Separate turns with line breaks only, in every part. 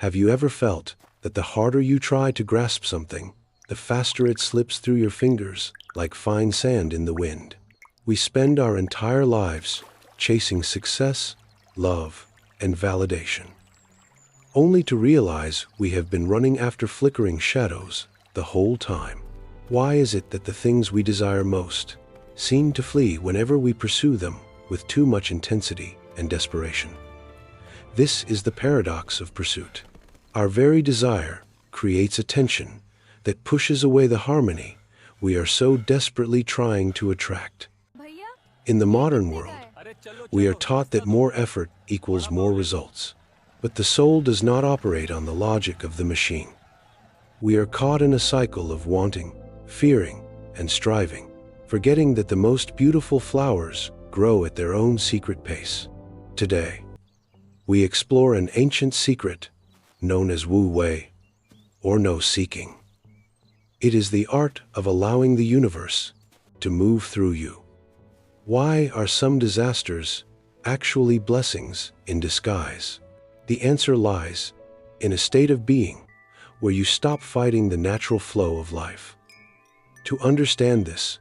Have you ever felt that the harder you try to grasp something, the faster it slips through your fingers like fine sand in the wind? We spend our entire lives chasing success, love, and validation, only to realize we have been running after flickering shadows the whole time. Why is it that the things we desire most seem to flee whenever we pursue them with too much intensity and desperation? This is the paradox of pursuit. Our very desire creates a tension that pushes away the harmony we are so desperately trying to attract. In the modern world, we are taught that more effort equals more results. But the soul does not operate on the logic of the machine. We are caught in a cycle of wanting, fearing, and striving, forgetting that the most beautiful flowers grow at their own secret pace. Today, we explore an ancient secret known as Wu Wei, or no seeking. It is the art of allowing the universe to move through you. Why are some disasters actually blessings in disguise? The answer lies in a state of being where you stop fighting the natural flow of life. To understand this,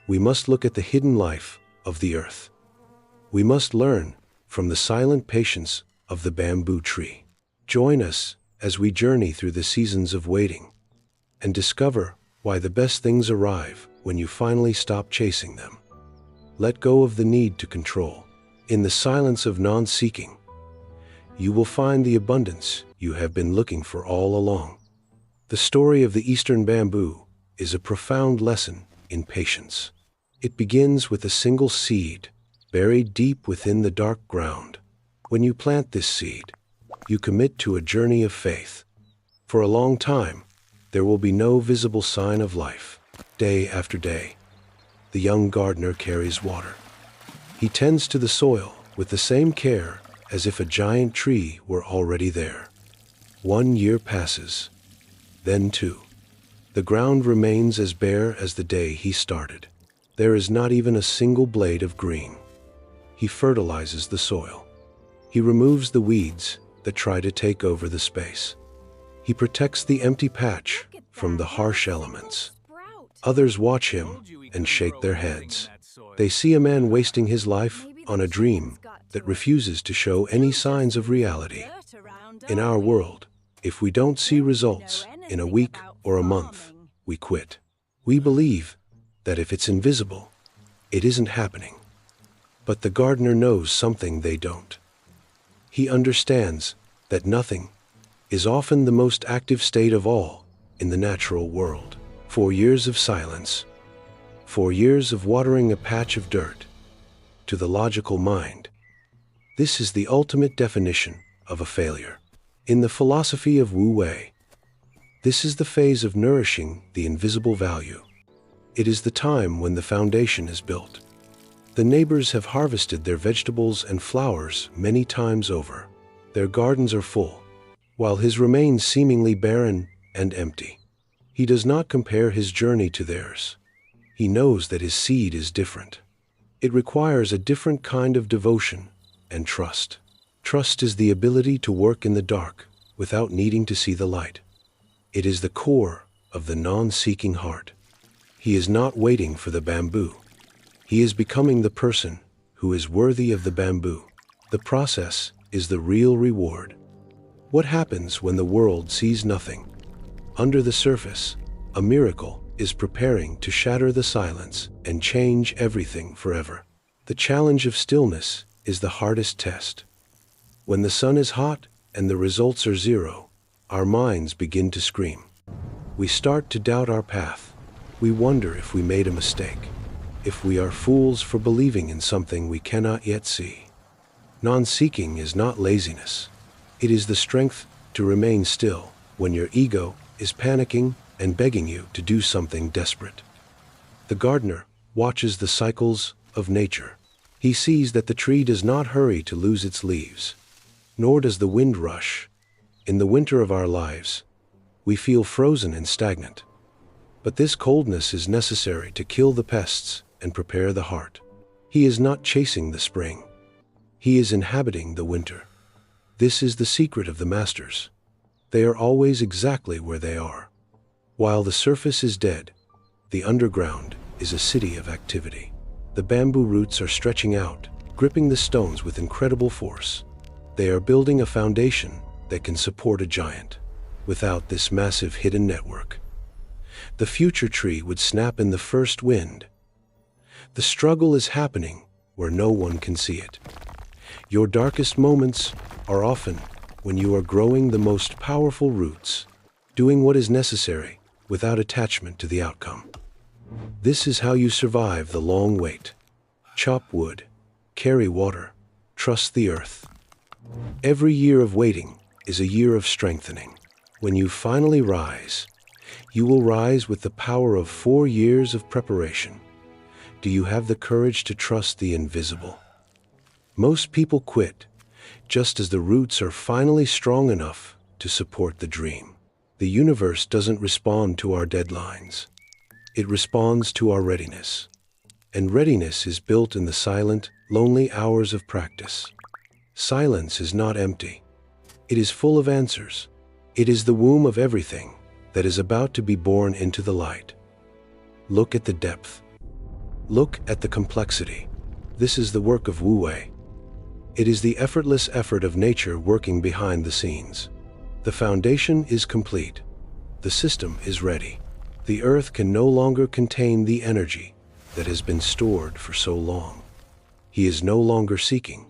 we must look at the hidden life of the earth. We must learn from the silent patience of the bamboo tree. Join us as we journey through the seasons of waiting and discover why the best things arrive when you finally stop chasing them. Let go of the need to control. In the silence of non-seeking, you will find the abundance you have been looking for all along. The story of the Eastern bamboo is a profound lesson in patience. It begins with a single seed buried deep within the dark ground. When you plant this seed, you commit to a journey of faith. For a long time, there will be no visible sign of life. Day after day, the young gardener carries water. He tends to the soil with the same care as if a giant tree were already there. 1 year passes, then 2. The ground remains as bare as the day he started. There is not even a single blade of green. He fertilizes the soil. He removes the weeds that try to take over the space. He protects the empty patch from the harsh elements. Others watch him and shake their heads. They see a man wasting his life on a dream that refuses to show any signs of reality. In our world, if we don't see results in a week or a month, we quit. We believe that if it's invisible, it isn't happening. But the gardener knows something they don't. He understands that nothing is often the most active state of all in the natural world. 4 years of silence, 4 years of watering a patch of dirt. To the logical mind, this is the ultimate definition of a failure. In the philosophy of Wu Wei, this is the phase of nourishing the invisible value. It is the time when the foundation is built. The neighbors have harvested their vegetables and flowers many times over. Their gardens are full, while his remains seemingly barren and empty. He does not compare his journey to theirs. He knows that his seed is different. It requires a different kind of devotion and trust. Trust is the ability to work in the dark without needing to see the light. It is the core of the non-seeking heart. He is not waiting for the bamboo. He is becoming the person who is worthy of the bamboo. The process is the real reward. What happens when the world sees nothing? Under the surface, a miracle is preparing to shatter the silence and change everything forever. The challenge of stillness is the hardest test. When the sun is hot and the results are zero, our minds begin to scream. We start to doubt our path. We wonder if we made a mistake, if we are fools for believing in something we cannot yet see. Non-seeking is not laziness. It is the strength to remain still when your ego is panicking and begging you to do something desperate. The gardener watches the cycles of nature. He sees that the tree does not hurry to lose its leaves, nor does the wind rush. In the winter of our lives, we feel frozen and stagnant. But this coldness is necessary to kill the pests and prepare the heart. He is not chasing the spring. He is inhabiting the winter. This is the secret of the masters. They are always exactly where they are. While the surface is dead, the underground is a city of activity. The bamboo roots are stretching out, gripping the stones with incredible force. They are building a foundation that can support a giant. Without this massive hidden network, the future tree would snap in the first wind. The struggle is happening where no one can see it. Your darkest moments are often when you are growing the most powerful roots, doing what is necessary without attachment to the outcome. This is how you survive the long wait. Chop wood, carry water, trust the earth. Every year of waiting is a year of strengthening. When you finally rise, you will rise with the power of 4 years of preparation. Do you have the courage to trust the invisible? Most people quit just as the roots are finally strong enough to support the dream. The universe doesn't respond to our deadlines. It responds to our readiness. And readiness is built in the silent, lonely hours of practice. Silence is not empty. It is full of answers. It is the womb of everything that is about to be born into the light. Look at the depth. Look at the complexity. This is the work of Wu Wei. It is the effortless effort of nature working behind the scenes. The foundation is complete. The system is ready. The earth can no longer contain the energy that has been stored for so long. He is no longer seeking.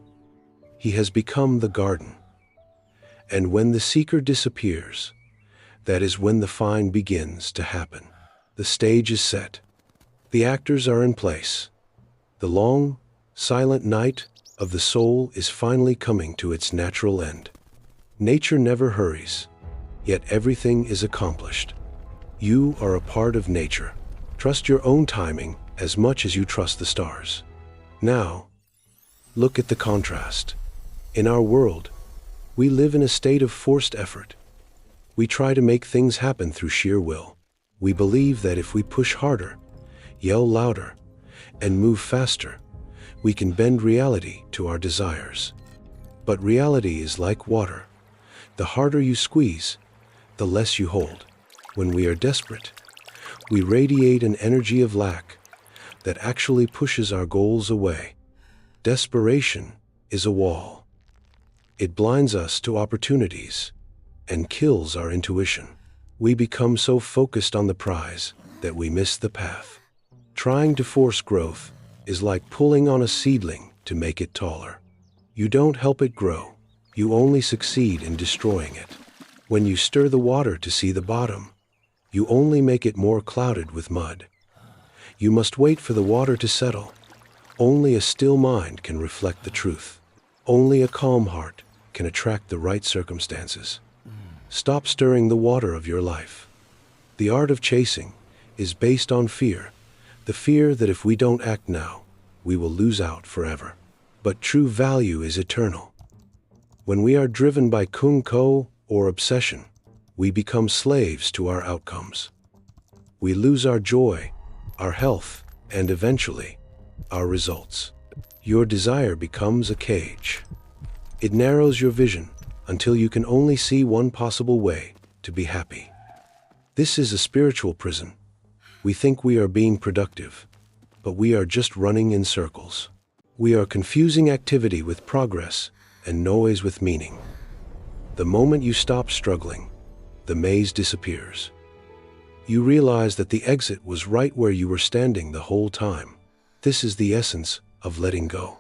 He has become the garden. And when the seeker disappears, that is when the find begins to happen. The stage is set. The actors are in place. The long, silent night of the soul is finally coming to its natural end. Nature never hurries, yet everything is accomplished. You are a part of nature. Trust your own timing as much as you trust the stars. Now, look at the contrast. In our world, we live in a state of forced effort. We try to make things happen through sheer will. We believe that if we push harder, yell louder, and move faster, we can bend reality to our desires. But reality is like water. The harder you squeeze, the less you hold. When we are desperate, we radiate an energy of lack that actually pushes our goals away. Desperation is a wall. It blinds us to opportunities and kills our intuition. We become so focused on the prize that we miss the path. Trying to force growth is like pulling on a seedling to make it taller. You don't help it grow. You only succeed in destroying it. When you stir the water to see the bottom, you only make it more clouded with mud. You must wait for the water to settle. Only a still mind can reflect the truth. Only a calm heart can attract the right circumstances. Stop stirring the water of your life. The art of chasing is based on fear. The fear that if we don't act now, we will lose out forever. But true value is eternal. When we are driven by kung ko or obsession, we become slaves to our outcomes. We lose our joy, our health, and eventually, our results. Your desire becomes a cage. It narrows your vision until you can only see one possible way to be happy. This is a spiritual prison. We think we are being productive, but we are just running in circles. We are confusing activity with progress and noise with meaning. The moment you stop struggling, the maze disappears. You realize that the exit was right where you were standing the whole time. This is the essence of letting go.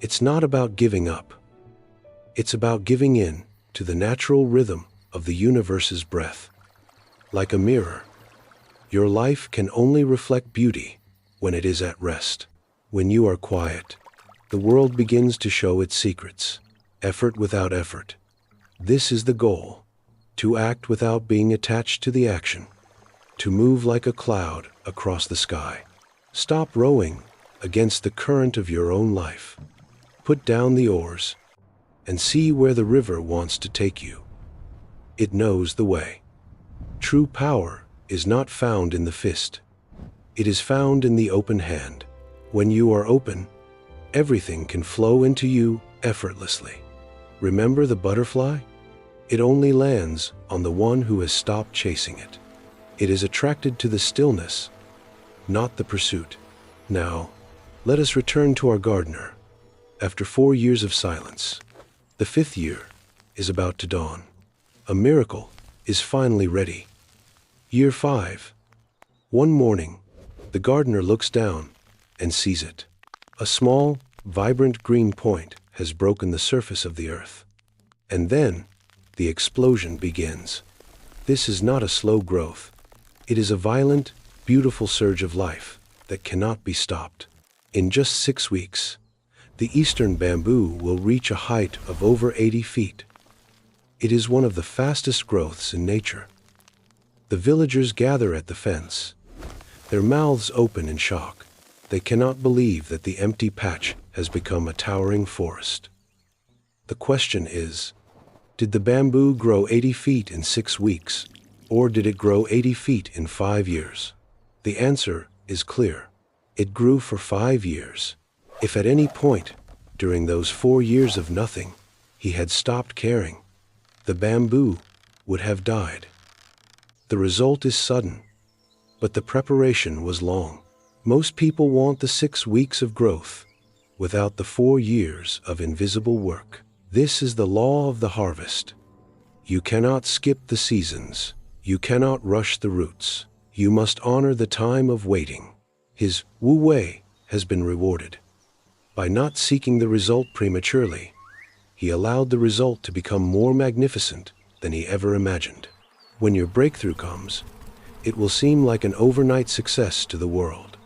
It's not about giving up. It's about giving in to the natural rhythm of the universe's breath. Like a mirror, your life can only reflect beauty when it is at rest. When you are quiet, the world begins to show its secrets. Effort without effort. This is the goal. To act without being attached to the action. To move like a cloud across the sky. Stop rowing against the current of your own life. Put down the oars and see where the river wants to take you. It knows the way. True power is not found in the fist. It is found in the open hand. When you are open, everything can flow into you effortlessly. Remember the butterfly? It only lands on the one who has stopped chasing it. It is attracted to the stillness, not the pursuit. Now, let us return to our gardener. After 4 years of silence, the 5th year is about to dawn. A miracle is finally ready. Year 5. One morning, the gardener looks down and sees it. A small, vibrant green point has broken the surface of the earth. And then, the explosion begins. This is not a slow growth. It is a violent, beautiful surge of life that cannot be stopped. In just 6 weeks, the eastern bamboo will reach a height of over 80 feet. It is one of the fastest growths in nature. The villagers gather at the fence, their mouths open in shock. They cannot believe that the empty patch has become a towering forest. The question is, did the bamboo grow 80 feet in 6 weeks, or did it grow 80 feet in 5 years? The answer is clear. It grew for 5 years. If at any point, during those 4 years of nothing, he had stopped caring, the bamboo would have died. The result is sudden, but the preparation was long. Most people want the 6 weeks of growth without the 4 years of invisible work. This is the law of the harvest. You cannot skip the seasons. You cannot rush the roots. You must honor the time of waiting. His Wu Wei has been rewarded. By not seeking the result prematurely, he allowed the result to become more magnificent than he ever imagined. When your breakthrough comes, it will seem like an overnight success to the world.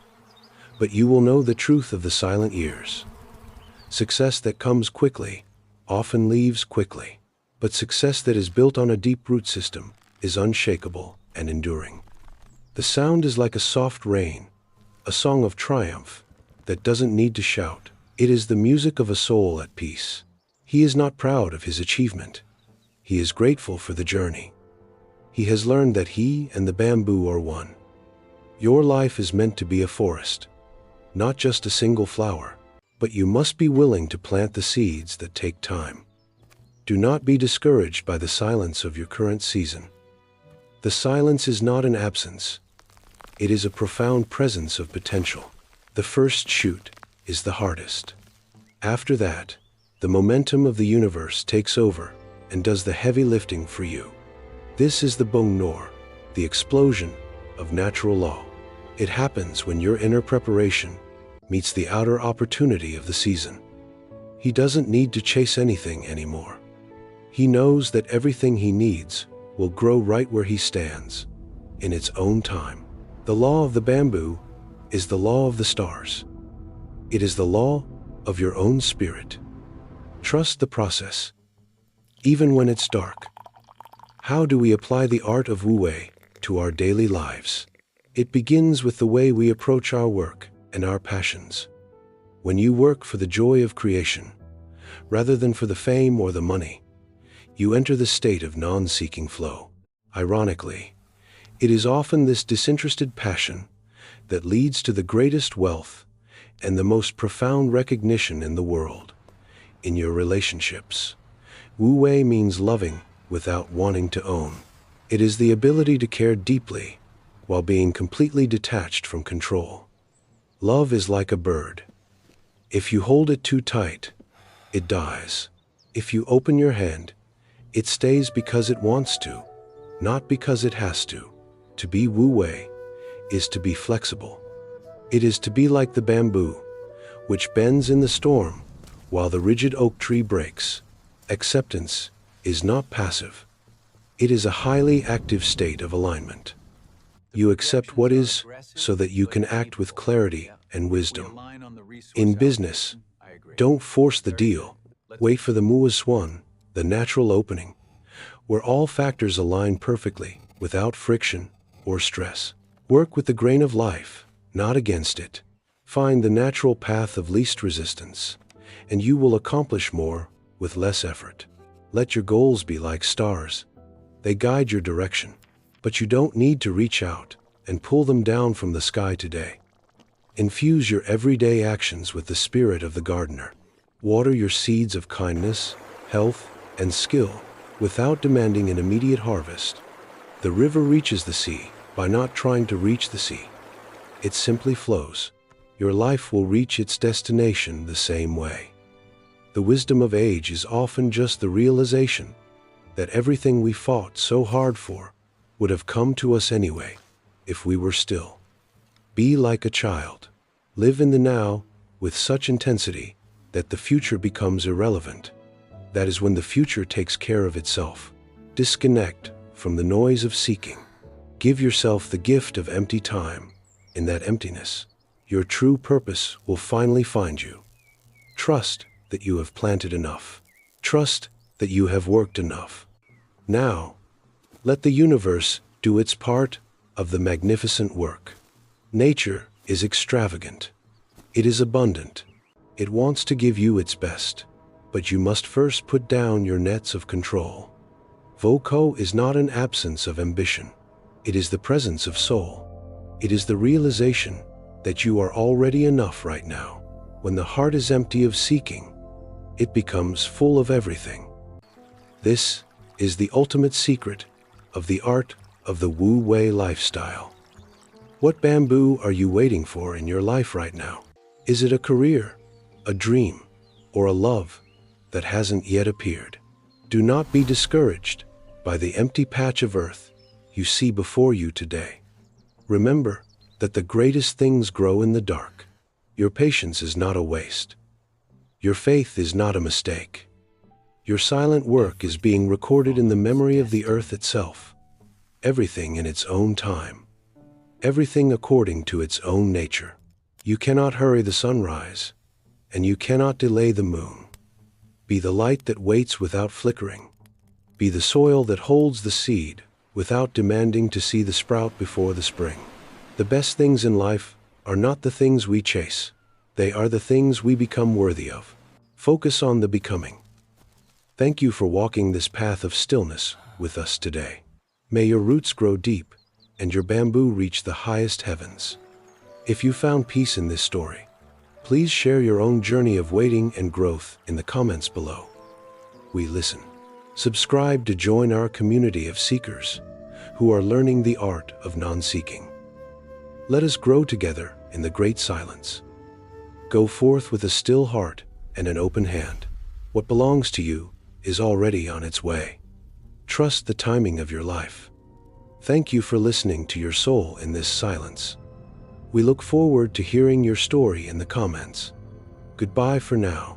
But you will know the truth of the silent years. Success that comes quickly often leaves quickly. But success that is built on a deep root system is unshakable and enduring. The sound is like a soft rain, a song of triumph that doesn't need to shout. It is the music of a soul at peace. He is not proud of his achievement. He is grateful for the journey. He has learned that he and the bamboo are one. Your life is meant to be a forest, not just a single flower, but you must be willing to plant the seeds that take time. Do not be discouraged by the silence of your current season. The silence is not an absence. It is a profound presence of potential. The first shoot is the hardest. After that, the momentum of the universe takes over and does the heavy lifting for you. This is the Bong Nor, the explosion of natural law. It happens when your inner preparation meets the outer opportunity of the season. He doesn't need to chase anything anymore. He knows that everything he needs will grow right where he stands, in its own time. The law of the bamboo is the law of the stars. It is the law of your own spirit. Trust the process, even when it's dark. How do we apply the art of Wu Wei to our daily lives? It begins with the way we approach our work and our passions. When you work for the joy of creation, rather than for the fame or the money, you enter the state of non-seeking flow. Ironically, it is often this disinterested passion that leads to the greatest wealth and the most profound recognition in the world. In your relationships, Wu Wei means loving without wanting to own. It is the ability to care deeply while being completely detached from control. Love is like a bird. If you hold it too tight, it dies. If you open your hand, it stays because it wants to, not because it has to. To be Wu Wei is to be flexible. It is to be like the bamboo, which bends in the storm while the rigid oak tree breaks. Acceptance is not passive. It is a highly active state of alignment. You accept what is so that you can act with clarity and wisdom. In business, don't force the deal. Wait for the muaswan, the natural opening, where all factors align perfectly without friction or stress. Work with the grain of life, not against it. Find the natural path of least resistance, and you will accomplish more with less effort. Let your goals be like stars. They guide your direction, but you don't need to reach out and pull them down from the sky today. Infuse your everyday actions with the spirit of the gardener. Water your seeds of kindness, health, and skill, without demanding an immediate harvest. The river reaches the sea by not trying to reach the sea. It simply flows. Your life will reach its destination the same way. The wisdom of age is often just the realization that everything we fought so hard for would have come to us anyway, if we were still. Be like a child. Live in the now with such intensity that the future becomes irrelevant. That is when the future takes care of itself. Disconnect from the noise of seeking. Give yourself the gift of empty time. In that emptiness, your true purpose will finally find you. Trust that you have planted enough. Trust that you have worked enough. Now, let the universe do its part of the magnificent work. Nature is extravagant. It is abundant. It wants to give you its best, but you must first put down your nets of control. Voco is not an absence of ambition. It is the presence of soul. It is the realization that you are already enough right now. When the heart is empty of seeking, it becomes full of everything. This is the ultimate secret of the art of the Wu Wei lifestyle. What bamboo are you waiting for in your life right now? Is it a career, a dream, or a love that hasn't yet appeared? Do not be discouraged by the empty patch of earth you see before you today. Remember that the greatest things grow in the dark. Your patience is not a waste. Your faith is not a mistake. Your silent work is being recorded in the memory of the earth itself. Everything in its own time. Everything according to its own nature. You cannot hurry the sunrise, and you cannot delay the moon. Be the light that waits without flickering. Be the soil that holds the seed without demanding to see the sprout before the spring. The best things in life are not the things we chase. They are the things we become worthy of. Focus on the becoming. Thank you for walking this path of stillness with us today. May your roots grow deep and your bamboo reach the highest heavens. If you found peace in this story, please share your own journey of waiting and growth in the comments below. We listen. Subscribe to join our community of seekers who are learning the art of non-seeking. Let us grow together in the great silence. Go forth with a still heart and an open hand. What belongs to you is already on its way. Trust the timing of your life. Thank you for listening to your soul in this silence. We look forward to hearing your story in the comments. Goodbye for now.